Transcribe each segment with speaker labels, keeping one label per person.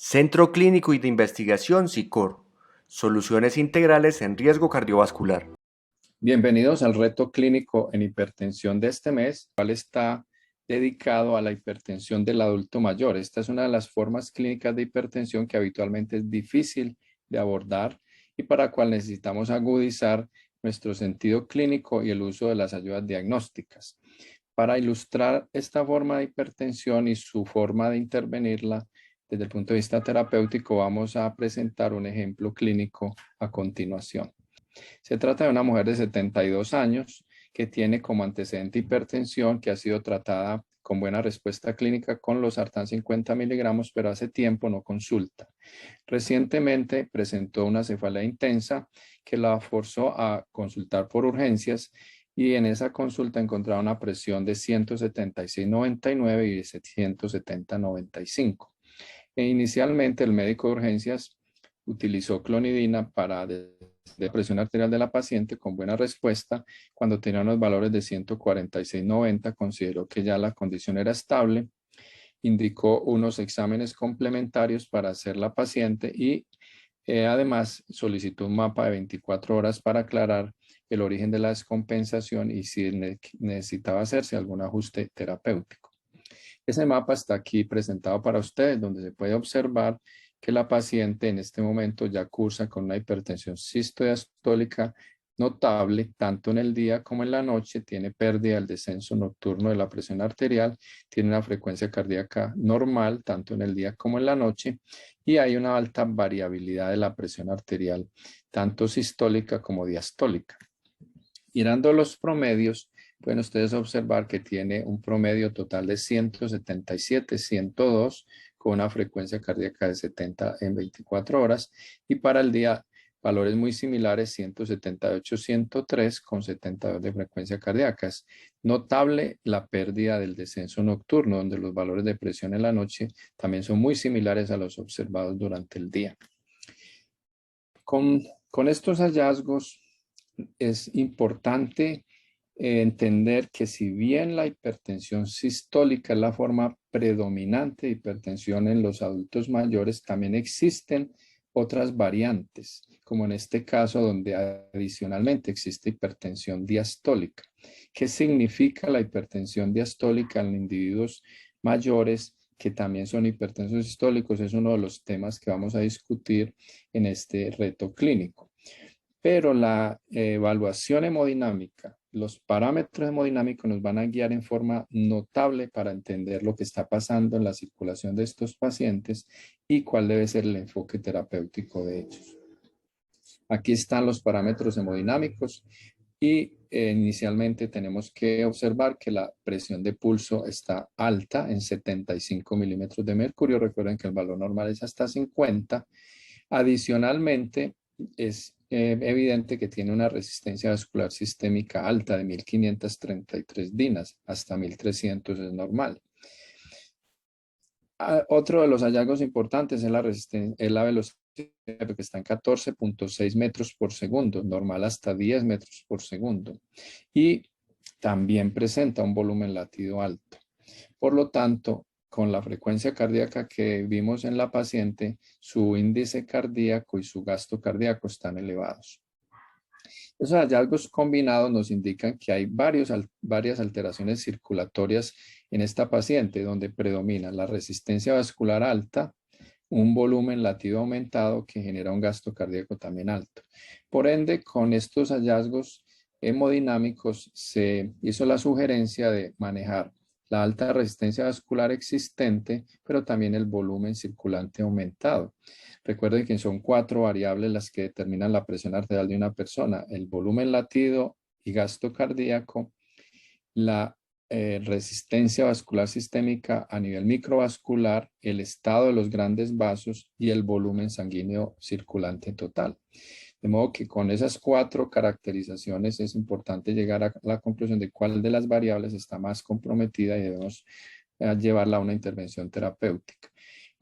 Speaker 1: Centro Clínico y de Investigación SICOR. Soluciones integrales en riesgo cardiovascular.
Speaker 2: Bienvenidos al reto clínico en hipertensión de este mes, el cual está dedicado a la hipertensión del adulto mayor. Esta es una de las formas clínicas de hipertensión que habitualmente es difícil de abordar y para la cual necesitamos agudizar nuestro sentido clínico y el uso de las ayudas diagnósticas. Para ilustrar esta forma de hipertensión y su forma de intervenirla desde el punto de vista terapéutico, vamos a presentar un ejemplo clínico a continuación. Se trata de una mujer de 72 años que tiene como antecedente hipertensión, que ha sido tratada con buena respuesta clínica con los sartán 50 miligramos, pero hace tiempo no consulta. Recientemente presentó una cefalea intensa que la forzó a consultar por urgencias y en esa consulta encontraron una presión de 176/99 y de 170/95. Inicialmente el médico de urgencias utilizó clonidina para de presión arterial de la paciente con buena respuesta. Cuando tenía unos valores de 146/90, consideró que ya la condición era estable, indicó unos exámenes complementarios para hacer la paciente y además solicitó un mapa de 24 horas para aclarar el origen de la descompensación y si necesitaba hacerse algún ajuste terapéutico. Ese mapa está aquí presentado para ustedes, donde se puede observar que la paciente en este momento ya cursa con una hipertensión sistodiastólica notable, tanto en el día como en la noche, tiene pérdida del descenso nocturno de la presión arterial, tiene una frecuencia cardíaca normal, tanto en el día como en la noche, y hay una alta variabilidad de la presión arterial, tanto sistólica como diastólica. Mirando los promedios, pueden ustedes observar que tiene un promedio total de 177, 102, con una frecuencia cardíaca de 70 en 24 horas. Y para el día, valores muy similares, 178, 103, con 72 de frecuencia cardíaca. Es notable la pérdida del descenso nocturno, donde los valores de presión en la noche también son muy similares a los observados durante el día. Con estos hallazgos, es importante entender que si bien la hipertensión sistólica es la forma predominante de hipertensión en los adultos mayores, también existen otras variantes, como en este caso donde adicionalmente existe hipertensión diastólica. ¿Qué significa la hipertensión diastólica en individuos mayores que también son hipertensos sistólicos? Es uno de los temas que vamos a discutir en este reto clínico. Pero la evaluación hemodinámica, los parámetros hemodinámicos nos van a guiar en forma notable para entender lo que está pasando en la circulación de estos pacientes y cuál debe ser el enfoque terapéutico de ellos. Aquí están los parámetros hemodinámicos y inicialmente tenemos que observar que la presión de pulso está alta en 75 milímetros de mercurio. Recuerden que el valor normal es hasta 50. Adicionalmente, es evidente que tiene una resistencia vascular sistémica alta de 1533 dinas, hasta 1300 es normal. Otro de los hallazgos importantes es la velocidad, que está en 14.6 metros por segundo, normal hasta 10 metros por segundo. Y también presenta un volumen latido alto. Por lo tanto, con la frecuencia cardíaca que vimos en la paciente, su índice cardíaco y su gasto cardíaco están elevados. Esos hallazgos combinados nos indican que hay varias alteraciones circulatorias en esta paciente, donde predomina la resistencia vascular alta, un volumen latido aumentado que genera un gasto cardíaco también alto. Por ende, con estos hallazgos hemodinámicos se hizo la sugerencia de manejar la alta resistencia vascular existente, pero también el volumen circulante aumentado. Recuerden que son 4 variables las que determinan la presión arterial de una persona: el volumen latido y gasto cardíaco, la resistencia vascular sistémica a nivel microvascular, el estado de los grandes vasos y el volumen sanguíneo circulante total. De modo que con esas 4 caracterizaciones es importante llegar a la conclusión de cuál de las variables está más comprometida y debemos llevarla a una intervención terapéutica.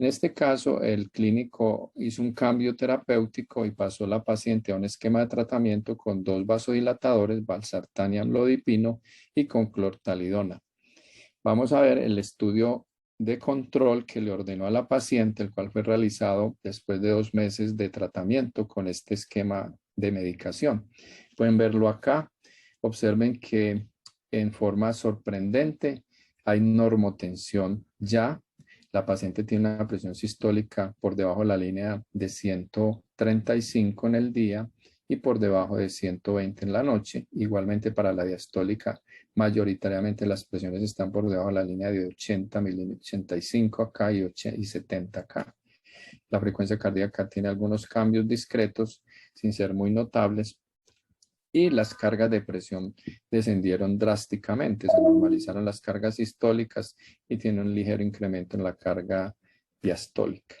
Speaker 2: En este caso, el clínico hizo un cambio terapéutico y pasó la paciente a un esquema de tratamiento con 2 vasodilatadores, valsartán y amlodipino, y con clortalidona. Vamos a ver el estudio de control que le ordenó a la paciente, el cual fue realizado después de 2 meses de tratamiento con este esquema de medicación. Pueden verlo acá. Observen que en forma sorprendente hay normotensión ya. La paciente tiene una presión sistólica por debajo de la línea de 135 en el día y por debajo de 120 en la noche. Igualmente para la diastólica, mayoritariamente las presiones están por debajo de la línea de 80 milímetros, 85 acá y 70 acá. La frecuencia cardíaca tiene algunos cambios discretos sin ser muy notables y las cargas de presión descendieron drásticamente. Se normalizaron las cargas sistólicas y tiene un ligero incremento en la carga diastólica.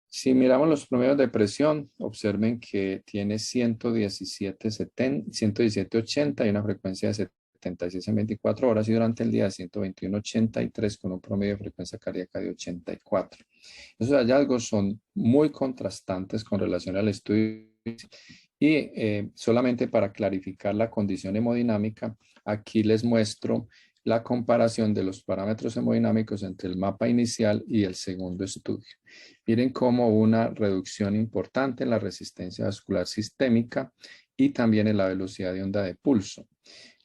Speaker 2: Si miramos los promedios de presión, observen que tiene 117,80 y una frecuencia de 76 en 24 horas y durante el día 121,83 con un promedio de frecuencia cardíaca de 84. Esos hallazgos son muy contrastantes con relación al estudio y solamente para clarificar la condición hemodinámica, aquí les muestro la comparación de los parámetros hemodinámicos entre el mapa inicial y el segundo estudio. Miren cómo una reducción importante en la resistencia vascular sistémica y también en la velocidad de onda de pulso.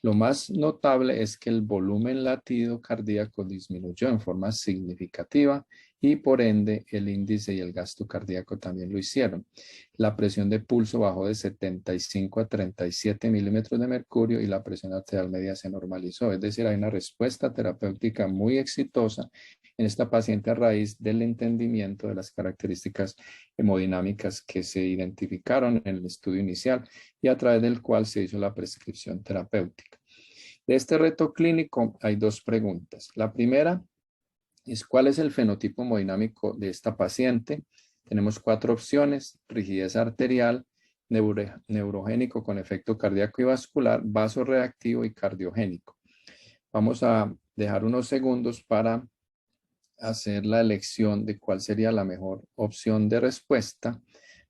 Speaker 2: Lo más notable es que el volumen latido cardíaco disminuyó en forma significativa y por ende el índice y el gasto cardíaco también lo hicieron. La presión de pulso bajó de 75 a 37 milímetros de mercurio y la presión arterial media se normalizó. Es decir, hay una respuesta terapéutica muy exitosa en esta paciente a raíz del entendimiento de las características hemodinámicas que se identificaron en el estudio inicial y a través del cual se hizo la prescripción terapéutica. De este reto clínico hay 2 preguntas. La primera es ¿cuál es el fenotipo hemodinámico de esta paciente? Tenemos 4 opciones: rigidez arterial, neurogénico con efecto cardíaco y vascular, vasoreactivo y cardiogénico. Vamos a dejar unos segundos para hacer la elección de cuál sería la mejor opción de respuesta,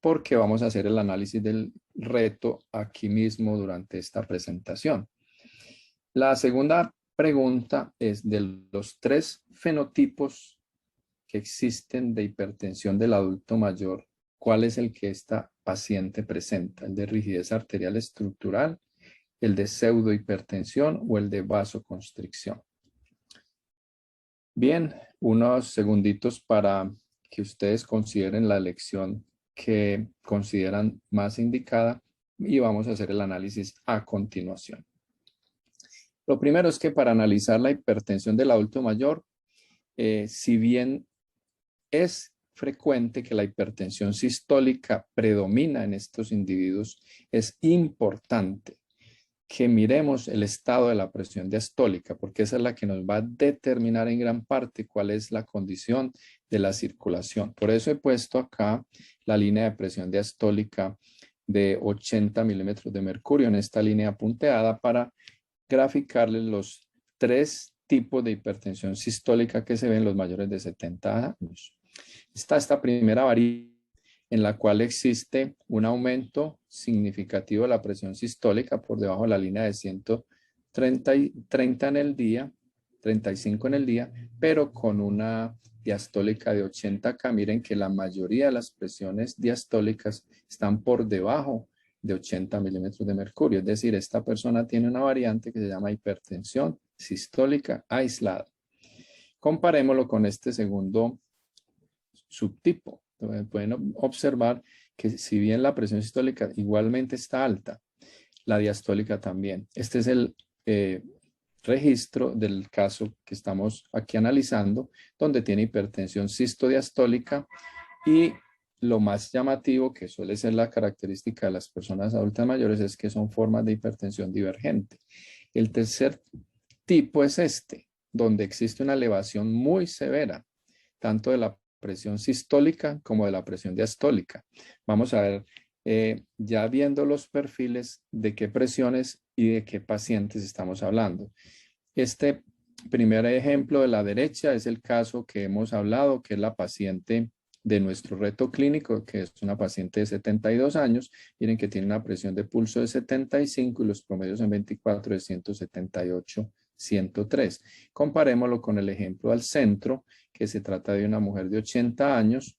Speaker 2: porque vamos a hacer el análisis del reto aquí mismo durante esta presentación. La segunda pregunta es: de los 3 fenotipos que existen de hipertensión del adulto mayor, ¿cuál es el que esta paciente presenta? ¿El de rigidez arterial estructural, el de pseudohipertensión o el de vasoconstricción? Bien, unos segunditos para que ustedes consideren la elección que consideran más indicada y vamos a hacer el análisis a continuación. Lo primero es que para analizar la hipertensión del adulto mayor, si bien es frecuente que la hipertensión sistólica predomina en estos individuos, es importante que miremos el estado de la presión diastólica, porque esa es la que nos va a determinar en gran parte cuál es la condición de la circulación. Por eso he puesto acá la línea de presión diastólica de 80 milímetros de mercurio en esta línea punteada para graficarles los 3 tipos de hipertensión sistólica que se ven en los mayores de 70 años. Está esta primera variable en la cual existe un aumento significativo de la presión sistólica por debajo de la línea de 130 en el día, 35 en el día, pero con una diastólica de 80K. Miren que la mayoría de las presiones diastólicas están por debajo de 80 milímetros de mercurio. Es decir, esta persona tiene una variante que se llama hipertensión sistólica aislada. Comparémoslo con este segundo subtipo. Pueden observar que si bien la presión sistólica igualmente está alta, la diastólica también. Este es el registro del caso que estamos aquí analizando, donde tiene hipertensión sistodiastólica y lo más llamativo, que suele ser la característica de las personas adultas mayores, es que son formas de hipertensión divergente. El tercer tipo es este, donde existe una elevación muy severa, tanto de la presión sistólica como de la presión diastólica. Vamos a ver, ya viendo los perfiles, de qué presiones y de qué pacientes estamos hablando. Este primer ejemplo de la derecha es el caso que hemos hablado, que es la paciente de nuestro reto clínico, que es una paciente de 72 años. Miren que tiene una presión de pulso de 75 y los promedios en 24 de 178 103. Comparémoslo con el ejemplo al centro, que se trata de una mujer de 80 años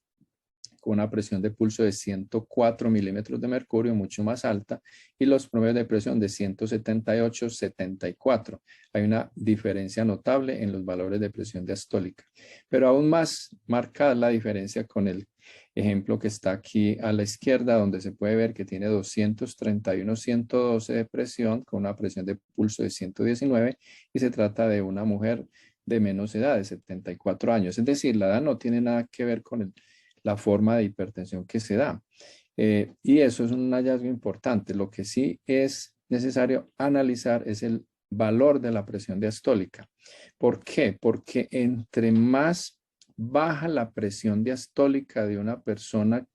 Speaker 2: con una presión de pulso de 104 milímetros de mercurio, mucho más alta, y los promedios de presión de 178, 74. Hay una diferencia notable en los valores de presión diastólica, pero aún más marcada la diferencia con el ejemplo que está aquí a la izquierda, donde se puede ver que tiene 231, 112 de presión, con una presión de pulso de 119, y se trata de una mujer de menos edad, de 74 años. Es decir, la edad no tiene nada que ver con la forma de hipertensión que se da. Y eso es un hallazgo importante. Lo que sí es necesario analizar es el valor de la presión diastólica. ¿Por qué? Porque entre más baja la presión diastólica de una persona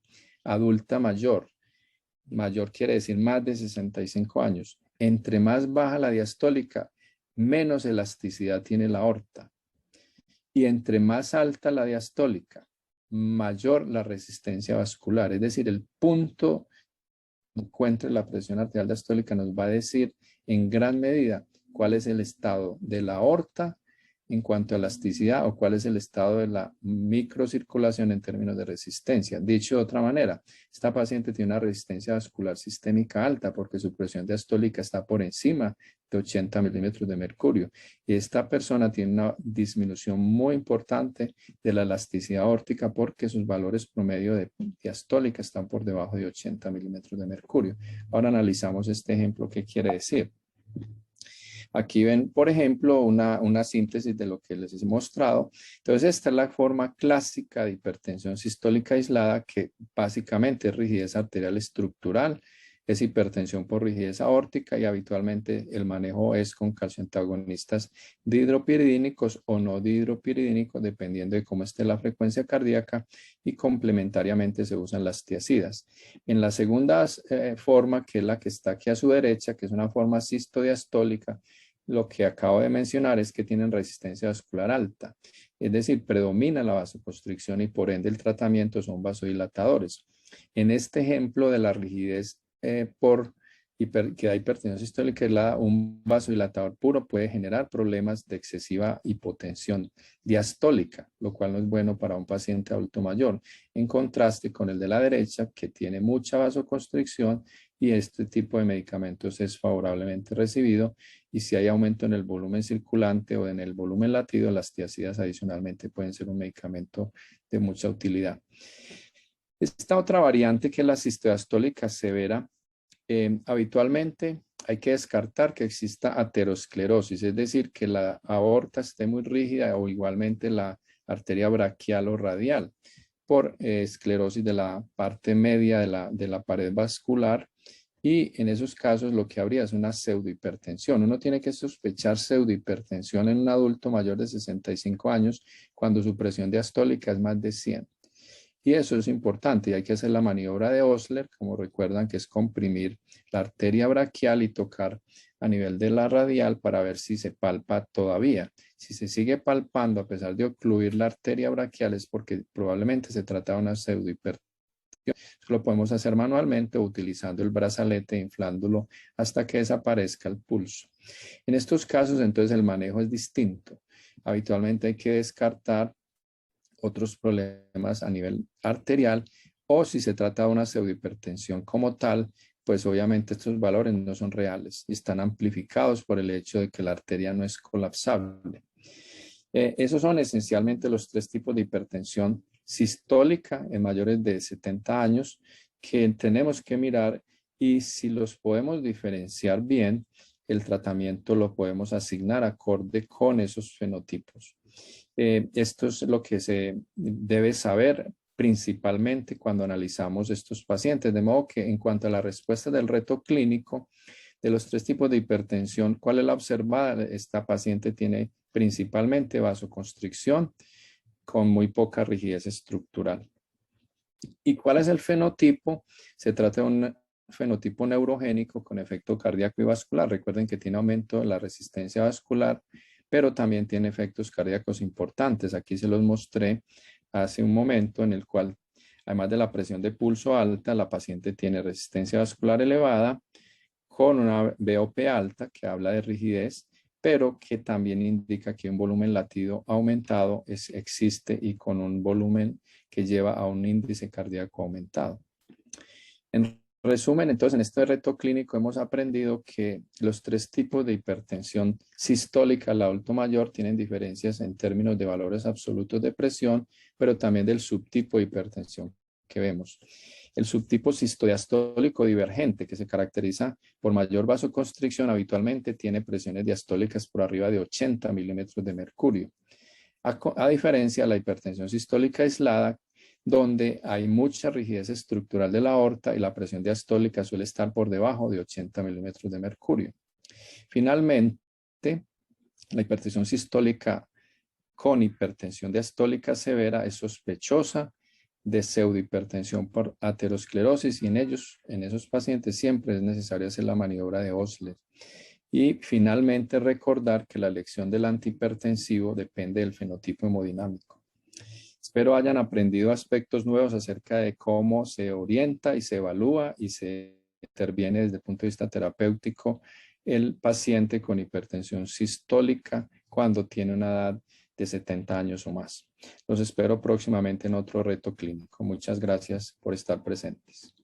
Speaker 2: adulta mayor, mayor quiere decir más de 65 años, entre más baja la diastólica, menos elasticidad tiene la aorta. Y entre más alta la diastólica, mayor la resistencia vascular. Es decir, el punto que encuentre la presión arterial diastólica nos va a decir en gran medida cuál es el estado de la aorta en cuanto a elasticidad o cuál es el estado de la microcirculación en términos de resistencia. Dicho de otra manera, esta paciente tiene una resistencia vascular sistémica alta porque su presión diastólica está por encima de 80 milímetros de mercurio. Y esta persona tiene una disminución muy importante de la elasticidad aórtica porque sus valores promedio de diastólica están por debajo de 80 milímetros de mercurio. Ahora analizamos este ejemplo. ¿Qué quiere decir? Aquí ven, por ejemplo, una síntesis de lo que les he mostrado. Entonces, esta es la forma clásica de hipertensión sistólica aislada, que básicamente es rigidez arterial estructural, es hipertensión por rigidez aórtica y habitualmente el manejo es con calcioantagonistas dihidropiridínicos o no dihidropiridínicos, dependiendo de cómo esté la frecuencia cardíaca, y complementariamente se usan las tiazidas. En la segunda forma, que es la que está aquí a su derecha, que es una forma sistodiastólica, lo que acabo de mencionar es que tienen resistencia vascular alta, es decir, predomina la vasoconstricción y por ende el tratamiento son vasodilatadores. En este ejemplo de la rigidez que da hipertensión sistólica, un vasodilatador puro puede generar problemas de excesiva hipotensión diastólica, lo cual no es bueno para un paciente adulto mayor, en contraste con el de la derecha, que tiene mucha vasoconstricción y este tipo de medicamentos es favorablemente recibido. Y si hay aumento en el volumen circulante o en el volumen latido, las tiazidas adicionalmente pueden ser un medicamento de mucha utilidad. Esta otra variante, que es la sistodiastólica severa, habitualmente hay que descartar que exista aterosclerosis, es decir, que la aorta esté muy rígida o igualmente la arteria braquial o radial por esclerosis de la parte media de la pared vascular. Y en esos casos lo que habría es una pseudohipertensión. Uno tiene que sospechar pseudohipertensión en un adulto mayor de 65 años cuando su presión diastólica es más de 100. Y eso es importante y hay que hacer la maniobra de Osler, como recuerdan, que es comprimir la arteria braquial y tocar a nivel de la radial para ver si se palpa todavía. Si se sigue palpando a pesar de ocluir la arteria braquial es porque probablemente se trata de una pseudohipertensión. Eso lo podemos hacer manualmente o utilizando el brazalete, inflándolo hasta que desaparezca el pulso. En estos casos, entonces, el manejo es distinto. Habitualmente hay que descartar otros problemas a nivel arterial, o si se trata de una pseudohipertensión como tal, pues obviamente estos valores no son reales y están amplificados por el hecho de que la arteria no es colapsable. Esos son esencialmente los tres tipos de hipertensión sistólica en mayores de 70 años que tenemos que mirar, y si los podemos diferenciar bien, el tratamiento lo podemos asignar acorde con esos fenotipos. Esto es lo que se debe saber principalmente cuando analizamos estos pacientes, de modo que en cuanto a la respuesta del reto clínico de los tres tipos de hipertensión, ¿cuál es la observada? Esta paciente tiene principalmente vasoconstricción con muy poca rigidez estructural. ¿Y cuál es el fenotipo? Se trata de un fenotipo neurogénico con efecto cardíaco y vascular. Recuerden que tiene aumento de la resistencia vascular, pero también tiene efectos cardíacos importantes. Aquí se los mostré hace un momento, en el cual, además de la presión de pulso alta, la paciente tiene resistencia vascular elevada con una VOP alta, que habla de rigidez, pero que también indica que un volumen latido aumentado existe y con un volumen que lleva a un índice cardíaco aumentado. En resumen, entonces, en este reto clínico hemos aprendido que los tres tipos de hipertensión sistólica al adulto mayor tienen diferencias en términos de valores absolutos de presión, pero también del subtipo de hipertensión que vemos. El subtipo sistodiastólico divergente, que se caracteriza por mayor vasoconstricción, habitualmente tiene presiones diastólicas por arriba de 80 milímetros de mercurio. A diferencia de la hipertensión sistólica aislada, donde hay mucha rigidez estructural de la aorta y la presión diastólica suele estar por debajo de 80 milímetros de mercurio. Finalmente, la hipertensión sistólica con hipertensión diastólica severa es sospechosa de pseudohipertensión por aterosclerosis y en esos pacientes siempre es necesario hacer la maniobra de Osler. Y finalmente recordar que la elección del antihipertensivo depende del fenotipo hemodinámico. Espero hayan aprendido aspectos nuevos acerca de cómo se orienta y se evalúa y se interviene desde el punto de vista terapéutico el paciente con hipertensión sistólica cuando tiene una edad de 70 años o más. Los espero próximamente en otro reto clínico. Muchas gracias por estar presentes.